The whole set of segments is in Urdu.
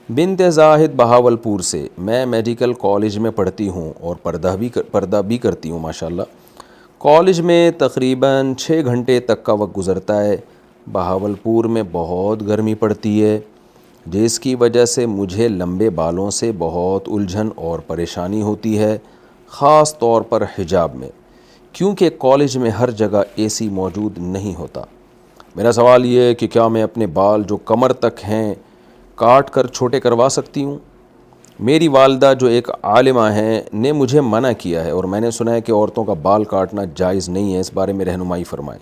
بنت زاہد بہاولپور سے، میں میڈیکل کالج میں پڑھتی ہوں اور پردہ بھی کرتی ہوں ماشاءاللہ۔ کالج میں تقریباً 6 گھنٹے تک کا وقت گزرتا ہے۔ بہاولپور میں بہت گرمی پڑتی ہے، جس کی وجہ سے مجھے لمبے بالوں سے بہت الجھن اور پریشانی ہوتی ہے، خاص طور پر حجاب میں، کیونکہ کالج میں ہر جگہ اے سی موجود نہیں ہوتا۔ میرا سوال یہ ہے کہ کیا میں اپنے بال جو کمر تک ہیں کاٹ کر چھوٹے کروا سکتی ہوں؟ میری والدہ جو ایک عالمہ ہیں نے مجھے منع کیا ہے، اور میں نے سنا ہے کہ عورتوں کا بال کاٹنا جائز نہیں ہے، اس بارے میں رہنمائی فرمائیں۔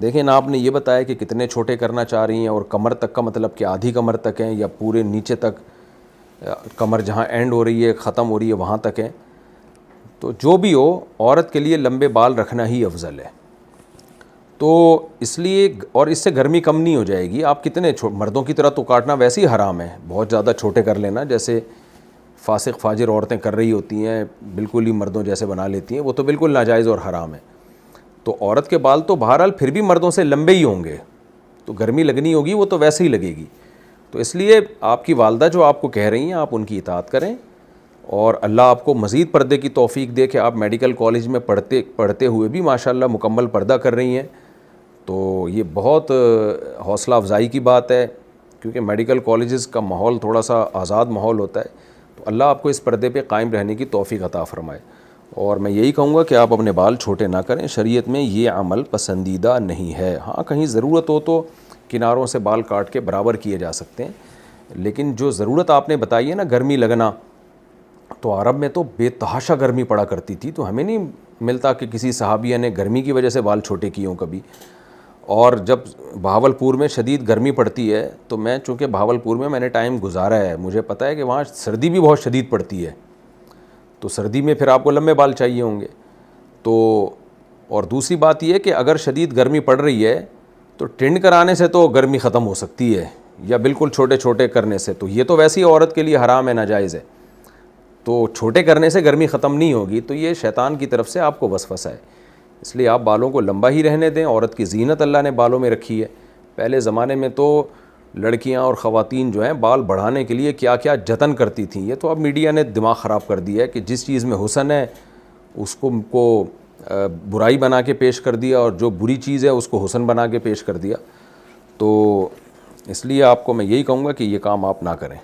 دیکھیں، آپ نے یہ بتایا کہ کتنے چھوٹے کرنا چاہ رہی ہیں، اور کمر تک کا مطلب کہ آدھی کمر تک ہیں یا پورے نیچے تک، کمر جہاں اینڈ ہو رہی ہے ختم ہو رہی ہے وہاں تک ہیں؟ تو جو بھی ہو، عورت کے لیے لمبے بال رکھنا ہی افضل ہے۔ تو اس لیے، اور اس سے گرمی کم نہیں ہو جائے گی۔ آپ کتنے مردوں کی طرح تو کاٹنا ویسے ہی حرام ہے، بہت زیادہ چھوٹے کر لینا، جیسے فاسق فاجر عورتیں کر رہی ہوتی ہیں، بالکل ہی مردوں جیسے بنا لیتی ہیں، وہ تو بالکل ناجائز اور حرام ہے۔ تو عورت کے بال تو بہرحال پھر بھی مردوں سے لمبے ہی ہوں گے، تو گرمی لگنی ہوگی وہ تو ویسے ہی لگے گی۔ تو اس لیے آپ کی والدہ جو آپ کو کہہ رہی ہیں، آپ ان کی اطاعت کریں، اور اللہ آپ کو مزید پردے کی توفیق دے کہ آپ میڈیکل کالج میں پڑھتے ہوئے بھی ماشاءاللہ مکمل پردہ کر رہی ہیں۔ تو یہ بہت حوصلہ افزائی کی بات ہے، کیونکہ میڈیکل کالجز کا ماحول تھوڑا سا آزاد ماحول ہوتا ہے۔ تو اللہ آپ کو اس پردے پہ قائم رہنے کی توفیق عطا فرمائے۔ اور میں یہی کہوں گا کہ آپ اپنے بال چھوٹے نہ کریں، شریعت میں یہ عمل پسندیدہ نہیں ہے۔ ہاں، کہیں ضرورت ہو تو کناروں سے بال کاٹ کے برابر کیے جا سکتے ہیں، لیکن جو ضرورت آپ نے بتائی ہے نا، گرمی لگنا، تو عرب میں تو بے تحاشا گرمی پڑا کرتی تھی، تو ہمیں نہیں ملتا کہ کسی صحابیہ نے گرمی کی وجہ سے بال چھوٹے کیے ہوں کبھی۔ اور جب بہاولپور میں شدید گرمی پڑتی ہے، تو میں چونکہ بہاولپور میں نے ٹائم گزارا ہے، مجھے پتہ ہے کہ وہاں سردی بھی بہت شدید پڑتی ہے، تو سردی میں پھر آپ کو لمبے بال چاہیے ہوں گے۔ تو اور دوسری بات یہ ہے کہ اگر شدید گرمی پڑ رہی ہے تو ٹرن کرانے سے تو گرمی ختم ہو سکتی ہے، یا بالکل چھوٹے چھوٹے کرنے سے، تو یہ تو ویسی عورت کے لیے حرام ہے، ناجائز ہے۔ تو چھوٹے کرنے سے گرمی ختم نہیں ہوگی، تو یہ شیطان کی طرف سے آپ کو وسوسہ ہے۔ اس لیے آپ بالوں کو لمبا ہی رہنے دیں، عورت کی زینت اللہ نے بالوں میں رکھی ہے۔ پہلے زمانے میں تو لڑکیاں اور خواتین جو ہیں بال بڑھانے کے لیے کیا کیا جتن کرتی تھیں، یہ تو اب میڈیا نے دماغ خراب کر دیا ہے کہ جس چیز میں حسن ہے اس کو برائی بنا کے پیش کر دیا، اور جو بری چیز ہے اس کو حسن بنا کے پیش کر دیا۔ تو اس لیے آپ کو میں یہی کہوں گا کہ یہ کام آپ نہ کریں۔